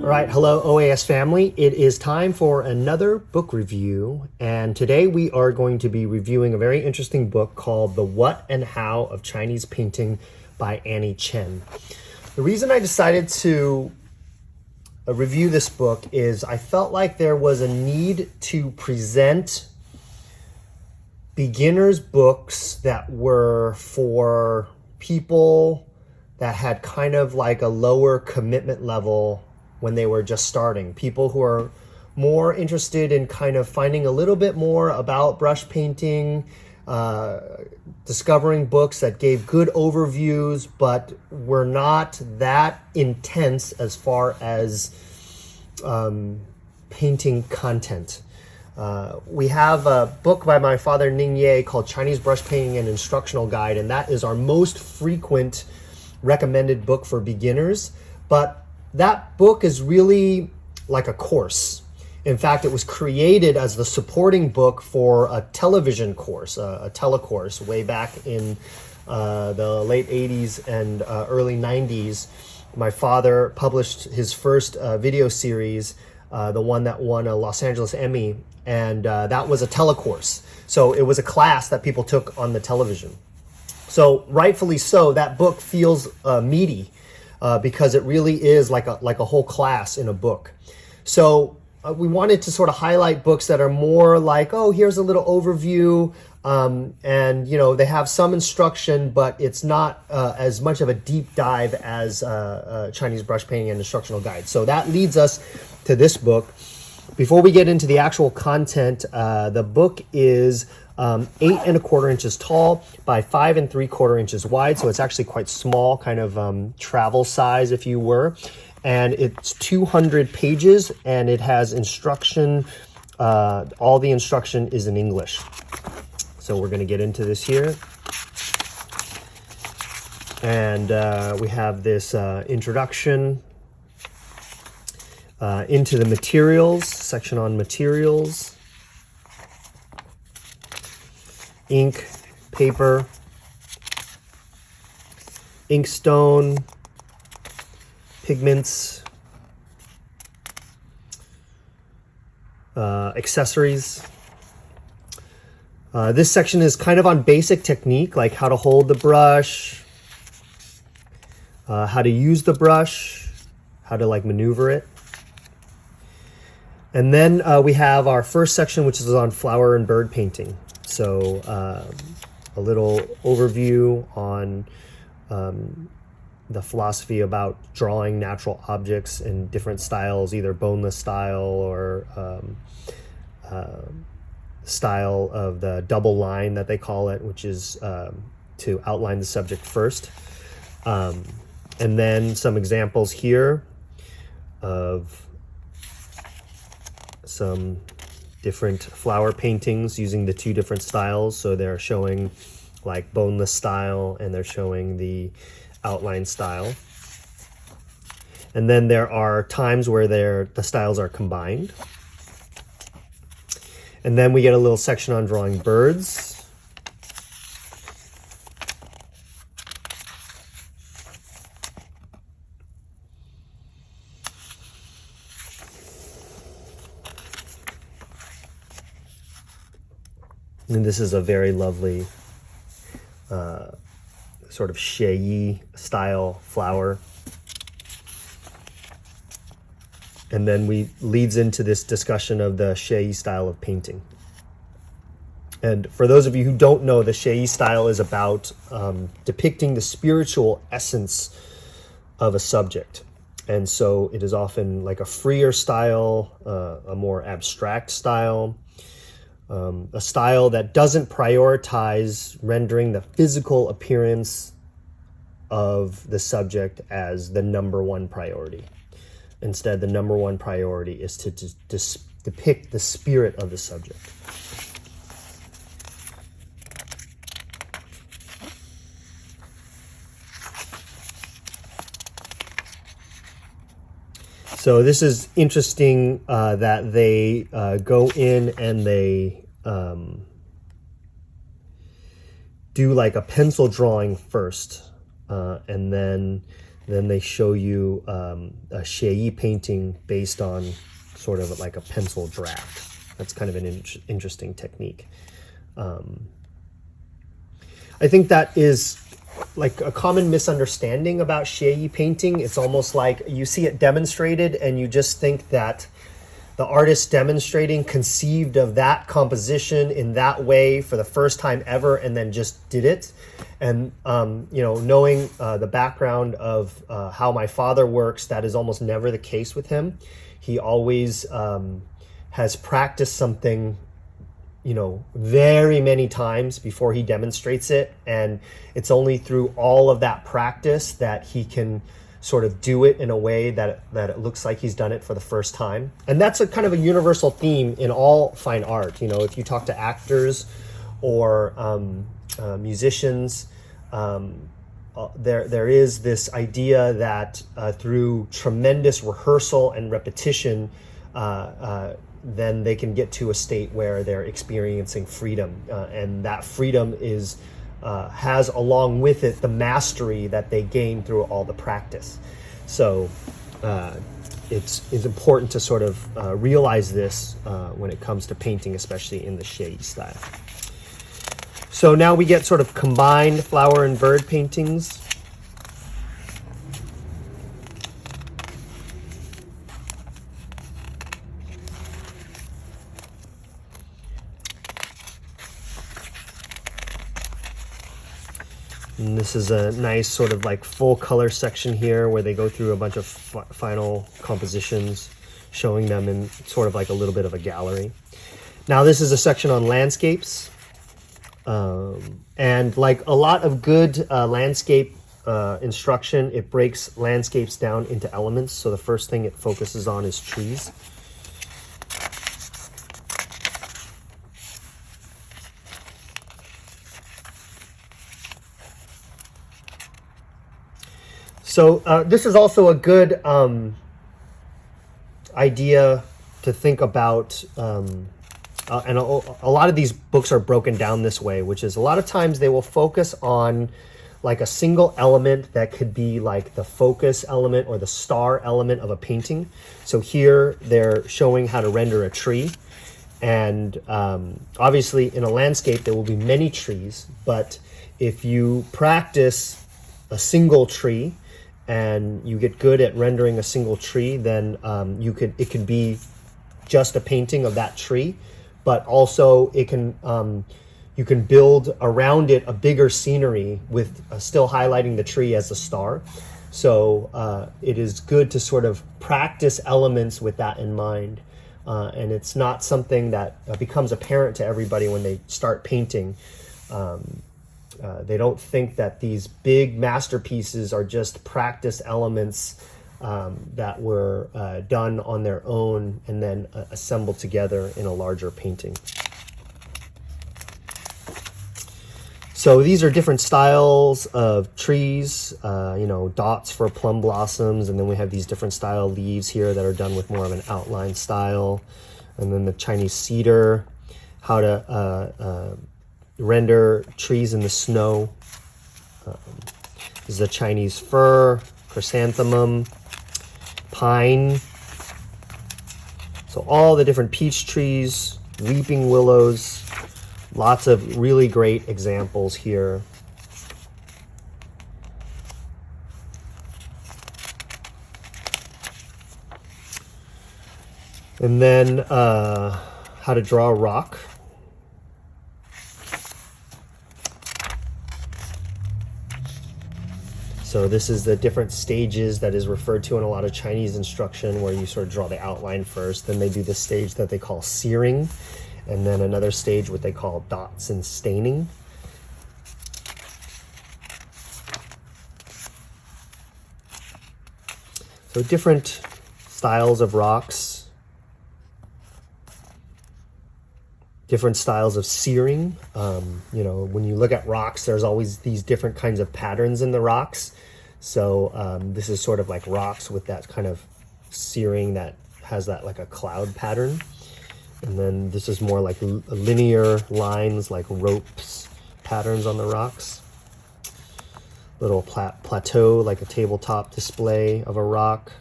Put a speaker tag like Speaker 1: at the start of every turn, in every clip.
Speaker 1: All right, hello OAS family. It is time for another book review, and today we are going to be reviewing a very interesting book called The What and How of Chinese Painting by Annie Chen. The reason I decided to review this book is I felt like there was a need to present beginners books that were for people that had kind of like a lower commitment level when they were just starting. People who are more interested in kind of finding a little bit more about brush painting, discovering books that gave good overviews, but were not that intense as far as painting content. We have a book by my father, Ning Yeh, called Chinese Brush Painting and Instructional Guide, and that is our most frequent recommended book for beginners. But that book is really like a course. In fact, it was created as the supporting book for a television course, a telecourse, way back in the late 80s and early 90s. My father published his first video series, the one that won a Los Angeles Emmy, and that was a telecourse. So it was a class that people took on the television. So rightfully so, that book feels meaty. Because it really is like a whole class in a book. So we wanted to sort of highlight books that are more like, oh, here's a little overview, and you know, they have some instruction, but it's not as much of a deep dive as Chinese Brush Painting and Instructional Guide. So that leads us to this book. Before we get into the actual content, the book is 8¼ inches tall by 5¾ inches wide, so it's actually quite small, kind of travel size, if you were. And it's 200 pages, and it has instruction. All the instruction is in English. So we're going to get into this here. And we have this introduction into the materials, section on materials. Ink, paper, inkstone, pigments, accessories. This section is kind of on basic technique, like how to hold the brush, how to use the brush, how to like maneuver it. And then we have our first section, which is on flower and bird painting. So a little overview on the philosophy about drawing natural objects in different styles, either boneless style or style of the double line that they call it, which is to outline the subject first. And then some examples here of some different flower paintings using the two different styles. So they're showing like boneless style and they're showing the outline style. And then there are times where the styles are combined. And then we get a little section on drawing birds. And this is a very lovely sort of Xie style flower. And then we leads into this discussion of the Xie style of painting. And for those of you who don't know, the Xie style is about depicting the spiritual essence of a subject. And so it is often like a freer style, a more abstract style, a style that doesn't prioritize rendering the physical appearance of the subject as the #1 priority. Instead, the #1 priority is to depict the spirit of the subject. So this is interesting that they go in and they do like a pencil drawing first, and then they show you a xie painting based on sort of like a pencil draft. That's kind of an interesting technique. I think that is like a common misunderstanding about xie painting. It's almost like you see it demonstrated and you just think that the artist demonstrating conceived of that composition in that way for the first time ever and then just did it. And, you know, knowing the background of how my father works, that is almost never the case with him. He always has practiced something, you know, very many times before he demonstrates it. And it's only through all of that practice that he can sort of do it in a way that it looks like he's done it for the first time. And that's a kind of a universal theme in all fine art. You know, if you talk to actors or musicians, there is this idea that through tremendous rehearsal and repetition, then they can get to a state where they're experiencing freedom, and that freedom is has along with it the mastery that they gain through all the practice. So it's important to sort of realize this when it comes to painting, especially in the xie style. So now we get sort of combined flower and bird paintings. And this is a nice sort of like full color section here where they go through a bunch of final compositions, showing them in sort of like a little bit of a gallery. Now this is a section on landscapes. And like a lot of good landscape instruction, it breaks landscapes down into elements. So the first thing it focuses on is trees. So this is also a good idea to think about, and a lot of these books are broken down this way, which is a lot of times they will focus on like a single element that could be like the focus element or the star element of a painting. So here they're showing how to render a tree. And obviously in a landscape there will be many trees, but if you practice a single tree, and you get good at rendering a single tree, then it could be just a painting of that tree, but also it can you can build around it a bigger scenery with still highlighting the tree as a star. So it is good to sort of practice elements with that in mind, and it's not something that becomes apparent to everybody when they start painting. They don't think that these big masterpieces are just practice elements that were done on their own and then assembled together in a larger painting. So these are different styles of trees, you know, dots for plum blossoms, and then we have these different style leaves here that are done with more of an outline style, and then the Chinese cedar, how to render trees in the snow. This is a Chinese fir, chrysanthemum, pine. So all the different peach trees, weeping willows, lots of really great examples here. And then how to draw a rock. So this is the different stages that is referred to in a lot of Chinese instruction, where you sort of draw the outline first, then they do the stage that they call searing, and then another stage what they call dots and staining. So different styles of rocks, different styles of searing. You know, when you look at rocks, there's always these different kinds of patterns in the rocks. So this is sort of like rocks with that kind of searing that has that like a cloud pattern. And then this is more like linear lines, like ropes patterns on the rocks. Little plateau, like a tabletop display of a rock.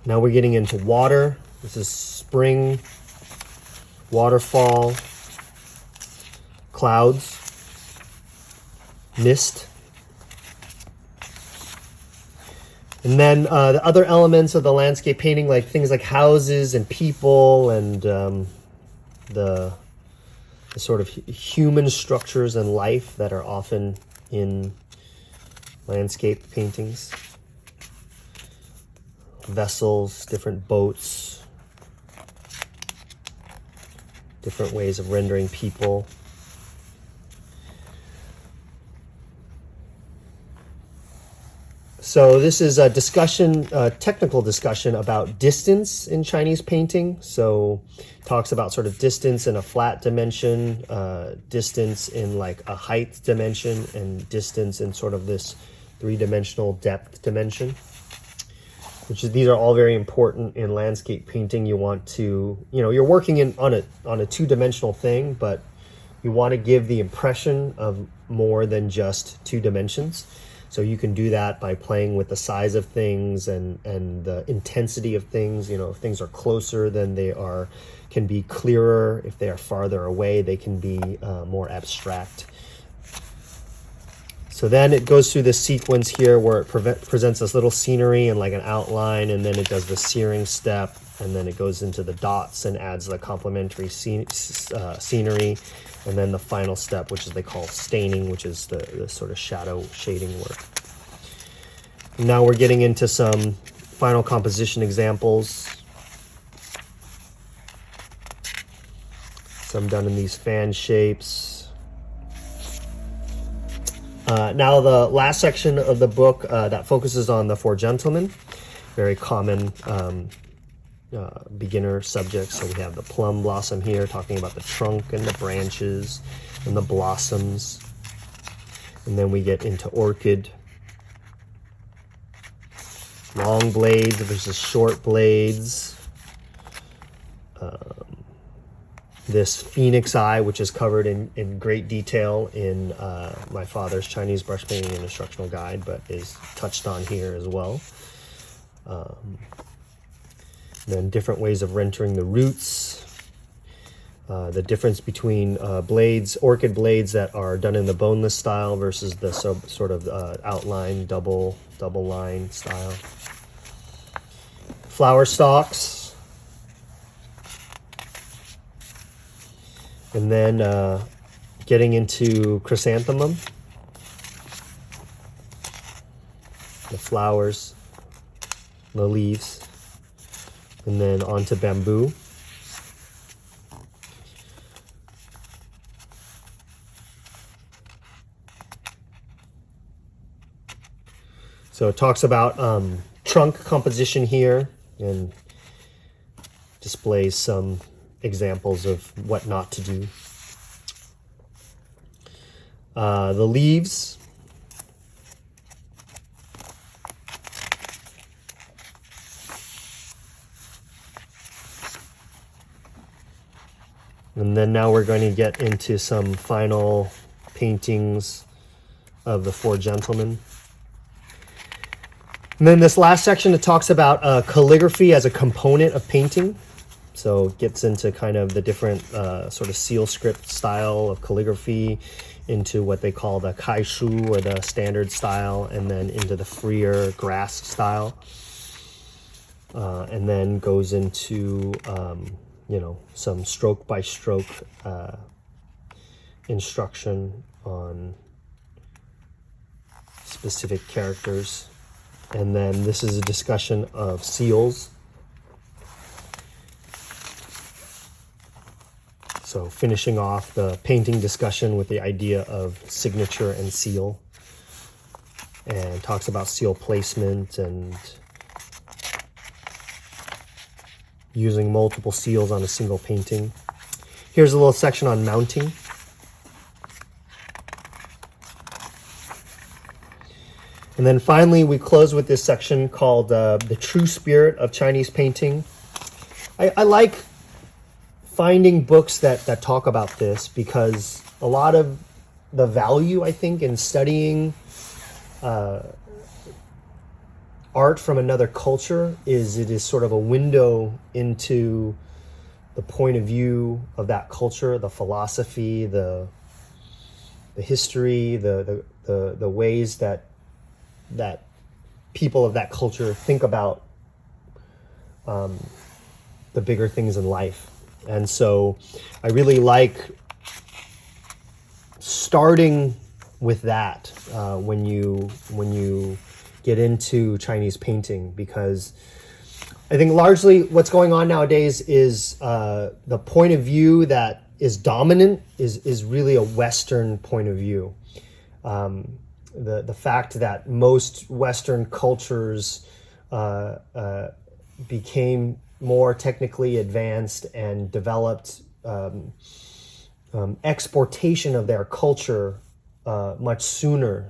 Speaker 1: Now we're getting into water. This is spring, waterfall, clouds, mist. And then the other elements of the landscape painting, like things like houses and people and the sort of human structures and life that are often in landscape paintings. Vessels, different boats, different ways of rendering people. So this is a discussion, technical discussion about distance in Chinese painting. So talks about sort of distance in a flat dimension, distance in like a height dimension, and distance in sort of this three-dimensional depth dimension. These are all very important in landscape painting. You want to, you're working on a two-dimensional thing, but you want to give the impression of more than just two dimensions. So you can do that by playing with the size of things and the intensity of things. If things are closer, then they can be clearer. If they are farther away, they can be more abstract. So then it goes through this sequence here where it presents this little scenery and like an outline, and then it does the searing step, and then it goes into the dots and adds the complementary scenery, and then the final step, which is they call staining, which is the sort of shadow shading work. Now we're getting into some final composition examples. Some done in these fan shapes. Now the last section of the book that focuses on the four gentlemen, very common beginner subjects. So we have the plum blossom here, talking about the trunk and the branches and the blossoms. And then we get into orchid. Long blades versus short blades. This phoenix eye, which is covered in great detail in my father's Chinese brush painting and instructional guide, but is touched on here as well. Then different ways of rendering the roots. The difference between orchid blades that are done in the boneless style versus the sort of outline double line style. Flower stalks. And then getting into chrysanthemum, the flowers, the leaves, and then onto bamboo. So it talks about trunk composition here and displays some examples of what not to do. The leaves. And then now we're going to get into some final paintings of the four gentlemen. And then this last section, it talks about calligraphy as a component of painting. So it gets into kind of the different sort of seal script style of calligraphy, into what they call the kaishu, or the standard style, and then into the freer grass style. And then goes into, some stroke by stroke instruction on specific characters. And then this is a discussion of seals. So finishing off the painting discussion with the idea of signature and seal, and talks about seal placement and using multiple seals on a single painting. Here's a little section on mounting. And then finally, we close with this section called the true spirit of Chinese painting. I like finding books that talk about this, because a lot of the value, I think, in studying art from another culture is it is sort of a window into the point of view of that culture, the philosophy, the history, the ways that people of that culture think about the bigger things in life. And so I really like starting with that when you get into Chinese painting, because I think largely what's going on nowadays is the point of view that is dominant is really a Western point of view. The fact that most Western cultures became more technically advanced and developed exportation of their culture much sooner.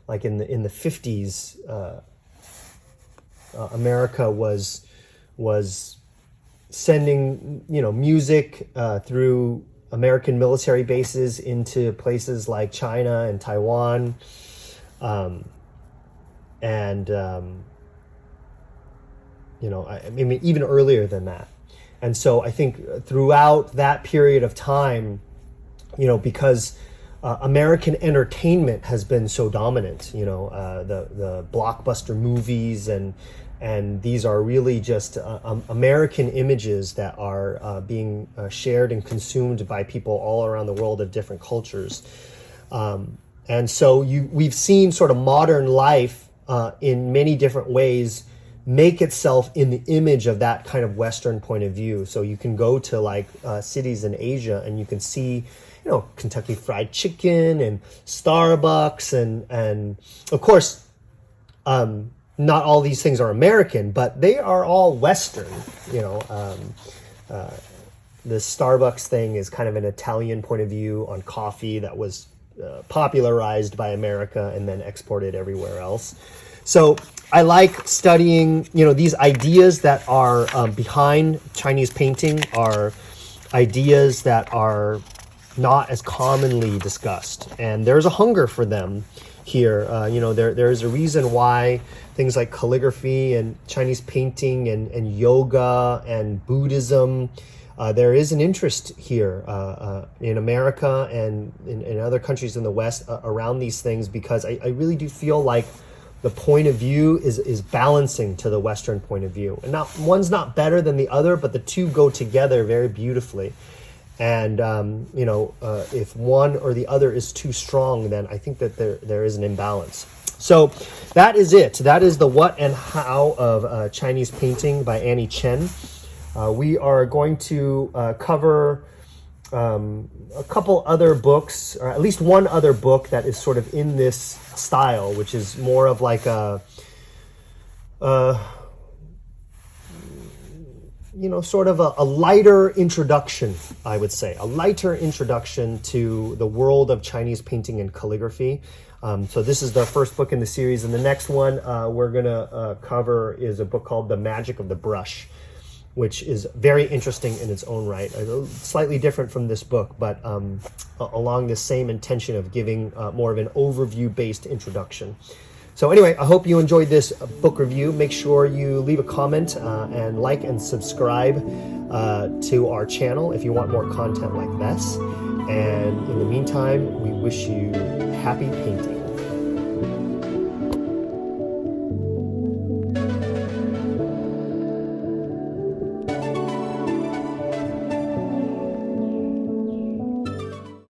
Speaker 1: Like in the 50s, America was sending music through American military bases into places like China and Taiwan, I mean even earlier than that. And so I think throughout that period of time, because American entertainment has been so dominant, the blockbuster movies, and these are really just American images that are being shared and consumed by people all around the world of different cultures. And so we've seen sort of modern life in many different ways make itself in the image of that kind of Western point of view. So you can go to like cities in Asia and you can see, Kentucky Fried Chicken and Starbucks and of course, not all these things are American, but they are all Western. The Starbucks thing is kind of an Italian point of view on coffee that was popularized by America and then exported everywhere else. So I like studying, these ideas that are behind Chinese painting are ideas that are not as commonly discussed, and there's a hunger for them here. There's a reason why things like calligraphy and Chinese painting and yoga and Buddhism, there is an interest here in America and in other countries in the West around these things, because I really do feel like the point of view is balancing to the Western point of view. And one's not better than the other, but the two go together very beautifully. And, if one or the other is too strong, then I think that there is an imbalance. So that is it. That is the what and how of Chinese painting by Annie Chen. We are going to cover a couple other books, or at least one other book that is sort of in this style, which is more of like sort of a lighter introduction, I would say, a lighter introduction to the world of Chinese painting and calligraphy. So this is the first book in the series, and the next one we're going to cover is a book called The Magic of the Brush, which is very interesting in its own right. Slightly different from this book, but along the same intention of giving more of an overview-based introduction. So anyway, I hope you enjoyed this book review. Make sure you leave a comment and like and subscribe to our channel if you want more content like this. And in the meantime, we wish you happy painting.